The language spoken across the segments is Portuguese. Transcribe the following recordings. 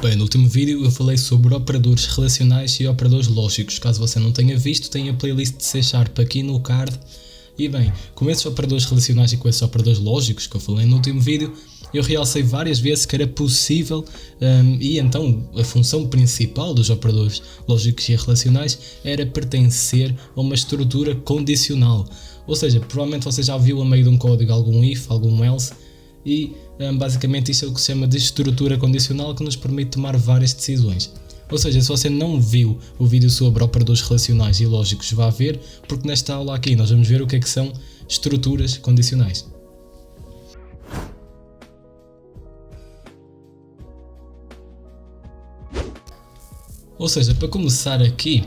Bem, no último vídeo eu falei sobre operadores relacionais e operadores lógicos. Caso você não tenha visto, tem a playlist de C# aqui no card. E bem, com esses operadores relacionais e com esses operadores lógicos que eu falei no último vídeo, eu realcei várias vezes que era possível e então a função principal dos operadores lógicos e relacionais era pertencer a uma estrutura condicional. Ou seja, provavelmente você já viu a meio de um código algum if, algum else e basicamente isso é o que se chama de estrutura condicional, que nos permite tomar várias decisões. Ou seja, se você não viu o vídeo sobre operadores relacionais e lógicos, vá ver, porque nesta aula aqui nós vamos ver o que é que são estruturas condicionais. Ou seja, para começar aqui,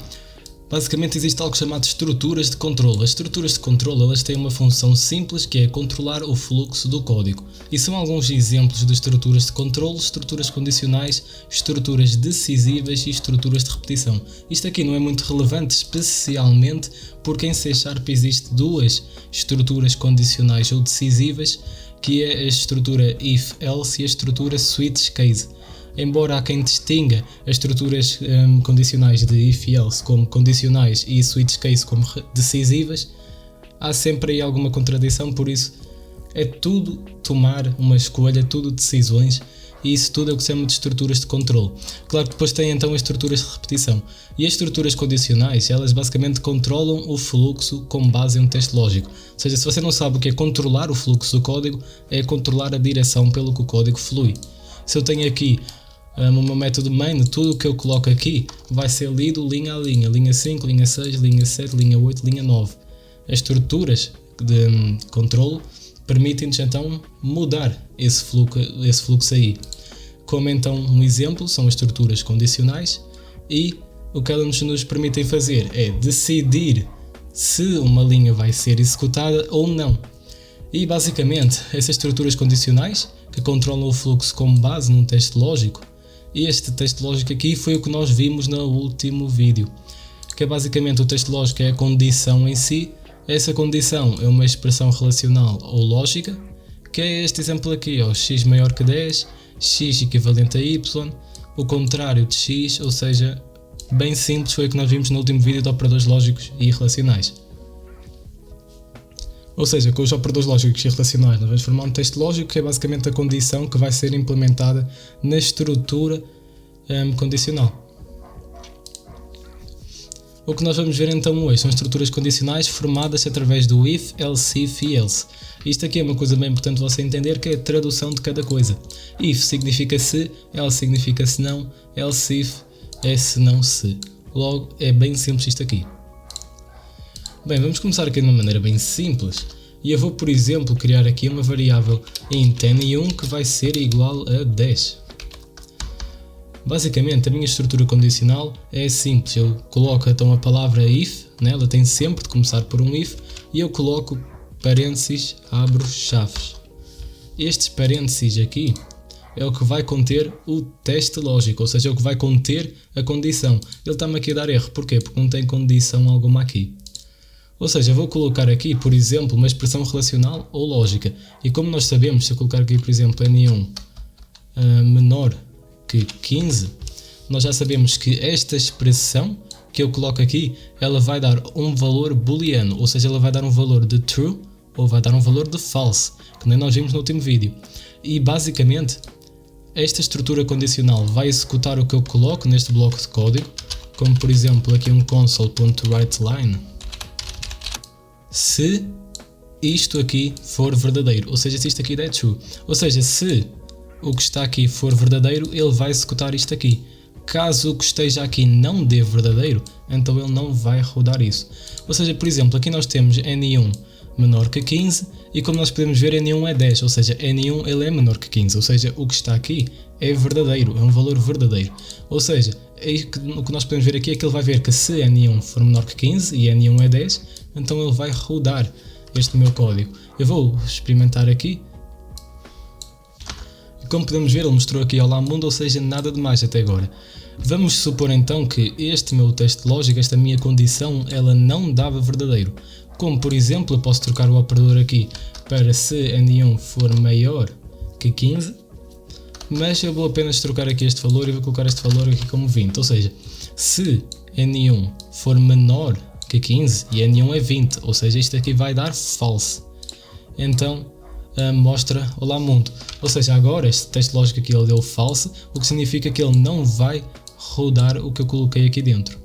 basicamente existe algo chamado estruturas de controle. As estruturas de controle elas têm uma função simples que é controlar o fluxo do código. E são alguns exemplos de estruturas de controle, estruturas condicionais, estruturas decisivas e estruturas de repetição. Isto aqui não é muito relevante, especialmente porque em C# existe duas estruturas condicionais ou decisivas, que é a estrutura if-else e a estrutura switch-case. Embora há quem distinga as estruturas condicionais de if-else como condicionais e switch case como decisivas, há sempre aí alguma contradição, por isso é tudo tomar uma escolha, tudo decisões, e isso tudo é o que se chama de estruturas de controle. Claro que depois tem então as estruturas de repetição. E as estruturas condicionais, elas basicamente controlam o fluxo com base em um teste lógico. Ou seja, se você não sabe o que é controlar o fluxo do código, é controlar a direção pelo que o código flui. Se eu tenho aqui o meu método main, tudo o que eu coloco aqui vai ser lido linha a linha, linha 5, linha 6, linha 7, linha 8, linha 9. As estruturas de controlo permitem-nos então mudar esse fluxo aí. Como então um exemplo são as estruturas condicionais, e o que elas nos permitem fazer é decidir se uma linha vai ser executada ou não. E basicamente essas estruturas condicionais que controlam o fluxo com base num teste lógico, e este teste lógico aqui foi o que nós vimos no último vídeo, que é basicamente o teste lógico é a condição em si. Essa condição é uma expressão relacional ou lógica, que é este exemplo aqui, ó, x maior que 10, x equivalente a y, o contrário de x, ou seja, bem simples, foi o que nós vimos no último vídeo de operadores lógicos e relacionais. Ou seja, com os operadores lógicos e relacionais nós vamos formar um teste lógico que é basicamente a condição que vai ser implementada na estrutura condicional. O que nós vamos ver então hoje são estruturas condicionais formadas através do if, else if e else. Isto aqui é uma coisa bem importante você entender, que é a tradução de cada coisa. If significa se, else significa se não, else if é se não se. Logo é bem simples isto aqui. Bem, vamos começar aqui de uma maneira bem simples, e eu vou, por exemplo, criar aqui uma variável int n1 que vai ser igual a 10. Basicamente a minha estrutura condicional é simples, eu coloco então a palavra if, né? Ela tem sempre de começar por um if, e eu coloco parênteses, abro chaves. Estes parênteses aqui é o que vai conter o teste lógico, ou seja, é o que vai conter a condição. Ele está-me aqui a dar erro, porquê? Porque não tem condição alguma aqui. Ou seja, eu vou colocar aqui, por exemplo, uma expressão relacional ou lógica. E como nós sabemos, se eu colocar aqui, por exemplo, n1 menor que 15, nós já sabemos que esta expressão que eu coloco aqui, ela vai dar um valor booleano, ou seja, ela vai dar um valor de true ou vai dar um valor de false, que nem nós vimos no último vídeo. E basicamente, esta estrutura condicional vai executar o que eu coloco neste bloco de código, como por exemplo aqui um console.writeLine, se isto aqui for verdadeiro, ou seja, se isto aqui der true. Ou seja, se o que está aqui for verdadeiro, ele vai executar isto aqui. Caso o que esteja aqui não dê verdadeiro, então ele não vai rodar isso. Ou seja, por exemplo, aqui nós temos n1 menor que 15, e como nós podemos ver, n1 é 10, ou seja, n1 ele é menor que 15, ou seja, o que está aqui é verdadeiro, é um valor verdadeiro. Ou seja, o que nós podemos ver aqui é que ele vai ver que se n1 for menor que 15 e n1 é 10, então ele vai rodar este meu código. Eu vou experimentar aqui. E como podemos ver, ele mostrou aqui olá mundo, ou seja, nada de mais até agora. Vamos supor então que este meu teste lógico, esta minha condição, ela não dava verdadeiro. Como por exemplo, eu posso trocar o operador aqui para se n1 for maior que 15. mas eu vou apenas trocar aqui este valor e vou colocar este valor aqui como 20, ou seja, se N1 for menor que 15 e N1 é 20, ou seja, isto aqui vai dar false, então mostra olá mundo, ou seja, agora este teste lógico aqui ele deu false, o que significa que ele não vai rodar o que eu coloquei aqui dentro.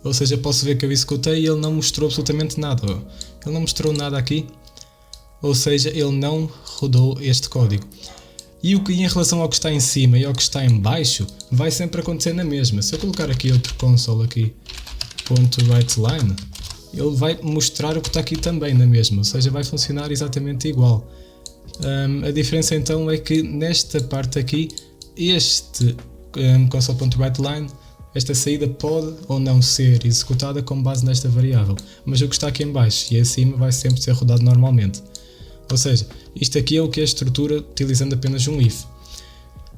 Ou seja, posso ver que eu executei e ele não mostrou absolutamente nada. Ele não mostrou nada aqui. Ou seja, ele não rodou este código. E o que em relação ao que está em cima e ao que está em baixo, vai sempre acontecer na mesma. Se eu colocar aqui outro console aqui, .writeLine, ele vai mostrar o que está aqui também na mesma. Ou seja, vai funcionar exatamente igual. A diferença então é que nesta parte aqui, este console.writeLine, esta saída pode ou não ser executada com base nesta variável, mas o que está aqui em baixo e acima vai sempre ser rodado normalmente. Ou seja, isto aqui é o que é a estrutura utilizando apenas um if.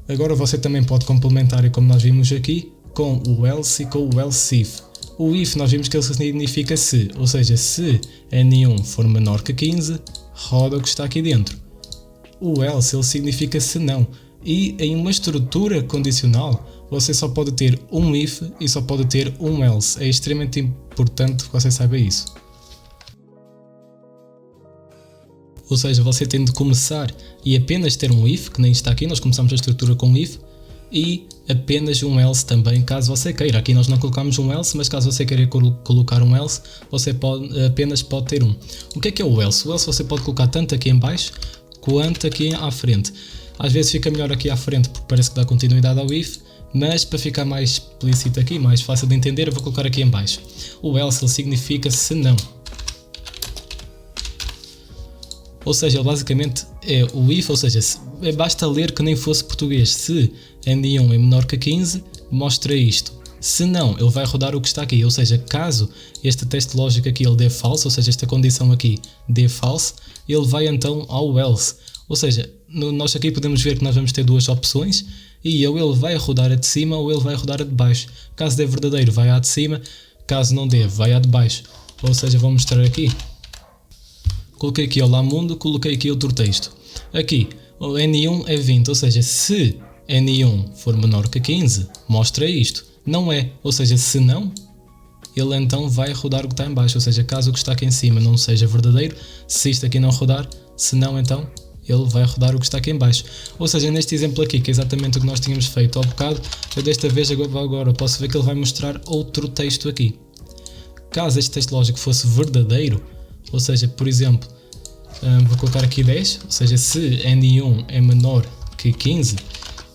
Agora você também pode complementar, e como nós vimos aqui, com o else e com o else if. O if nós vimos que ele significa se, ou seja, se N1 for menor que 15, roda o que está aqui dentro. O else ele significa se não, e em uma estrutura condicional você só pode ter um if e só pode ter um else. É extremamente importante que você saiba isso. Ou seja, você tem de começar e apenas ter um if, que nem está aqui, nós começamos a estrutura com if, e apenas um else também, caso você queira. Aqui nós não colocamos um else, mas caso você queira colocar um else, você apenas pode ter um. O que é o else? O else você pode colocar tanto aqui em baixo, quanto aqui à frente. Às vezes fica melhor aqui à frente, porque parece que dá continuidade ao if, mas para ficar mais explícito aqui, mais fácil de entender, eu vou colocar aqui em baixo. O else ele significa se não. Ou seja, basicamente é o if, ou seja, basta ler que nem fosse português. Se N1 é menor que 15, mostra isto. Se não, ele vai rodar o que está aqui. Ou seja, caso este teste lógico aqui ele dê false, ou seja, esta condição aqui dê false, ele vai então ao else. Ou seja, nós aqui podemos ver que nós vamos ter duas opções, e ou ele vai rodar a de cima ou ele vai rodar a de baixo. Caso dê verdadeiro, vai à de cima, caso não dê, vai à de baixo. Ou seja, vou mostrar aqui. Coloquei aqui olá mundo, coloquei aqui outro texto. Aqui, o N1 é 20, ou seja, se N1 for menor que 15, mostra isto. Não é, ou seja, se não, ele então vai rodar o que está em baixo. Ou seja, caso o que está aqui em cima não seja verdadeiro, se isto aqui não rodar, se não então, ele vai rodar o que está aqui em baixo. Ou seja, neste exemplo aqui, que é exatamente o que nós tínhamos feito ao bocado, eu desta vez agora posso ver que ele vai mostrar outro texto aqui. Caso este texto lógico fosse verdadeiro, ou seja, por exemplo, vou colocar aqui 10, ou seja, se N1 é menor que 15,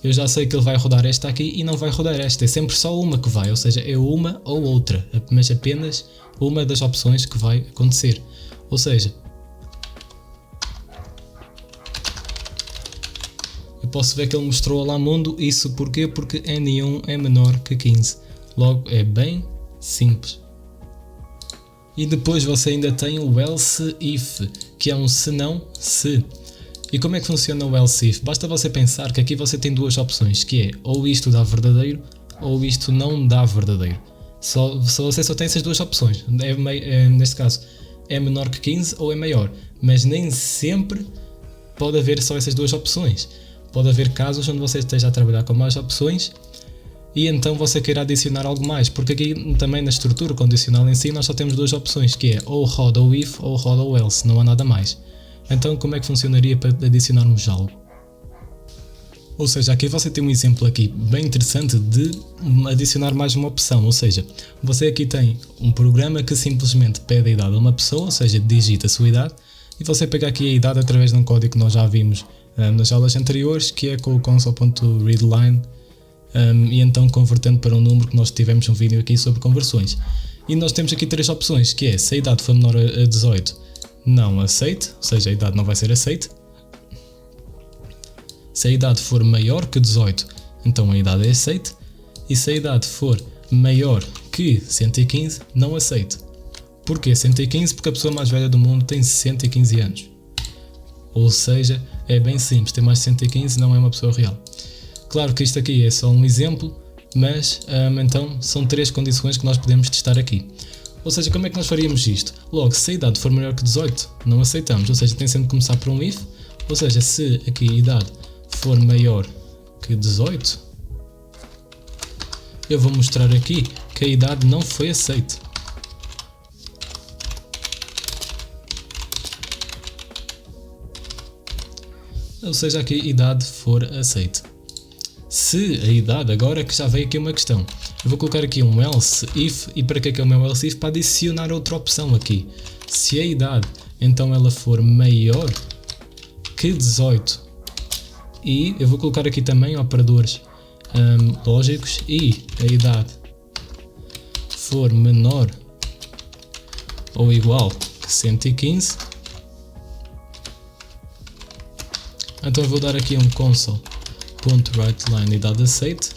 eu já sei que ele vai rodar esta aqui e não vai rodar esta, é sempre só uma que vai, ou seja, é uma ou outra, mas apenas uma das opções que vai acontecer. Ou seja, eu posso ver que ele mostrou olá mundo, isso porquê? Porque N1 é menor que 15, logo é bem simples. E depois você ainda tem o else if, que é um se não, se. E como é que funciona o else if? Basta você pensar que aqui você tem duas opções, que é ou isto dá verdadeiro, ou isto não dá verdadeiro. Você só tem essas duas opções, neste caso é menor que 15 ou é maior, mas nem sempre pode haver só essas duas opções. Pode haver casos onde você esteja a trabalhar com mais opções, e então você queira adicionar algo mais, porque aqui também na estrutura condicional em si nós só temos duas opções, que é ou roda o if ou roda o else, não há nada mais. Então como é que funcionaria para adicionarmos algo? Ou seja, aqui você tem um exemplo aqui bem interessante de adicionar mais uma opção, ou seja, você aqui tem um programa que simplesmente pede a idade a uma pessoa, ou seja, digita a sua idade, e você pega aqui a idade através de um código que nós já vimos nas aulas anteriores, que é com o console.readline, e então convertendo para um número que nós tivemos um vídeo aqui sobre conversões. E nós temos aqui três opções, que é se a idade for menor a 18, não aceite, ou seja, a idade não vai ser aceite. Se a idade for maior que 18, então a idade é aceite. E se a idade for maior que 115, não aceite. Porquê 115? Porque a pessoa mais velha do mundo tem 115 anos. Ou seja, é bem simples, ter mais de 115 não é uma pessoa real. Claro que isto aqui é só um exemplo, mas então são três condições que nós podemos testar aqui. Ou seja, como é que nós faríamos isto? Logo, se a idade for maior que 18, não aceitamos, ou seja, tem sempre de começar por um if, ou seja, se aqui a idade for maior que 18, eu vou mostrar aqui que a idade não foi aceita. Ou seja, aqui a idade for aceita. Se a idade, agora é que já veio aqui uma questão. Eu vou colocar aqui um else if, e para que é o meu else if? Para adicionar outra opção aqui. Se a idade, então ela for maior que 18, e eu vou colocar aqui também operadores lógicos, e a idade for menor ou igual que 115, então eu vou dar aqui um console.writeLine idade aceite.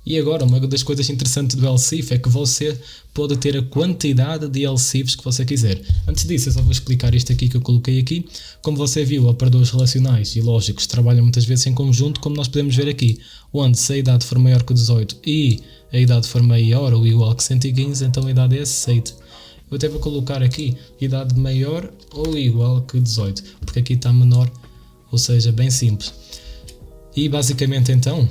E agora, uma das coisas interessantes do else if é que você pode ter a quantidade de else ifs que você quiser. Antes disso, eu só vou explicar isto aqui que eu coloquei aqui. Como você viu, operadores relacionais e lógicos trabalham muitas vezes em conjunto, como nós podemos ver aqui, onde se a idade for maior que 18 e a idade for maior ou igual que 115, então a idade é aceite. Eu até vou colocar aqui idade maior ou igual que 18, porque aqui está menor, ou seja, bem simples. E basicamente então,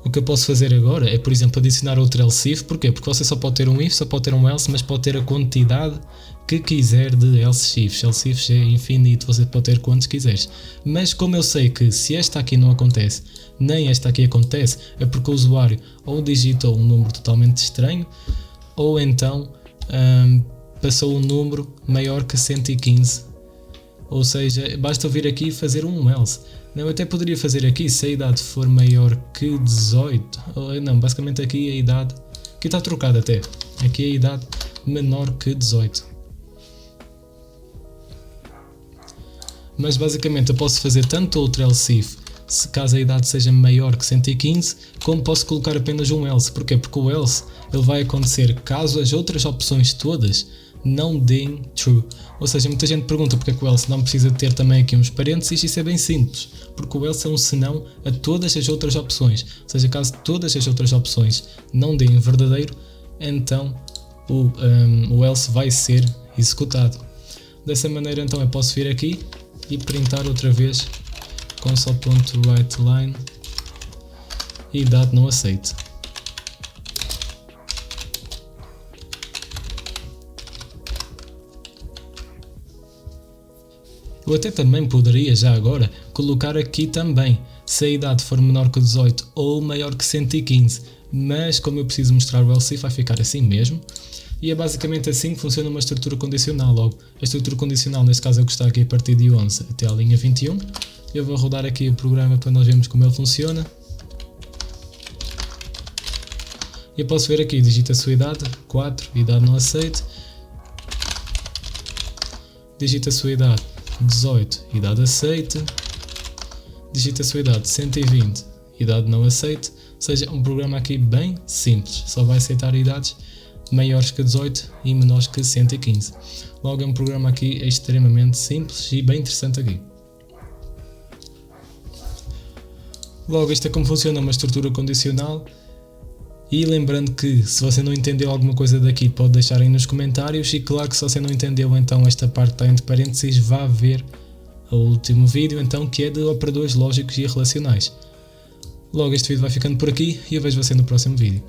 o que eu posso fazer agora é, por exemplo, adicionar outro else if. Porquê? Porque você só pode ter um if, só pode ter um else, mas pode ter a quantidade que quiser de else ifs. Else ifs é infinito, você pode ter quantos quiseres. Mas como eu sei que se esta aqui não acontece, nem esta aqui acontece, é porque o usuário ou digitou um número totalmente estranho, ou então passou um número maior que 115. Ou seja, basta vir aqui e fazer um else. Não, eu até poderia fazer aqui, se a idade for maior que 18, não, basicamente aqui a idade, aqui está trocado até, aqui a idade menor que 18. Mas basicamente eu posso fazer tanto outro else if, se caso a idade seja maior que 115, como posso colocar apenas um else. Porquê? Porque o else ele vai acontecer caso as outras opções todas não deem true. Ou seja, muita gente pergunta porque é que o else não precisa ter também aqui uns parênteses. Isso é bem simples, porque o else é um senão a todas as outras opções. Ou seja, caso todas as outras opções não deem verdadeiro, então o else vai ser executado. Dessa maneira então eu posso vir aqui e printar outra vez console.writeLine e idade não aceite. Eu até também poderia, já agora, colocar aqui também, se a idade for menor que 18 ou maior que 115, mas como eu preciso mostrar o else if, vai ficar assim mesmo, e é basicamente assim que funciona uma estrutura condicional. Logo, a estrutura condicional, neste caso é o que está aqui a partir de 11 até a linha 21, eu vou rodar aqui o programa para nós vermos como ele funciona, e eu posso ver aqui, digita a sua idade, 4, idade não aceite, digita a sua idade, 18, idade aceite, digita a sua idade 120, idade não aceite, ou seja, um programa aqui bem simples, só vai aceitar idades maiores que 18 e menores que 115. Logo é um programa aqui extremamente simples e bem interessante aqui. Logo, isto é como funciona uma estrutura condicional. E lembrando que se você não entendeu alguma coisa daqui, pode deixar aí nos comentários, e claro que se você não entendeu então esta parte que está entre parênteses, vá ver o último vídeo então, que é de operadores lógicos e relacionais. Logo, este vídeo vai ficando por aqui e eu vejo você no próximo vídeo.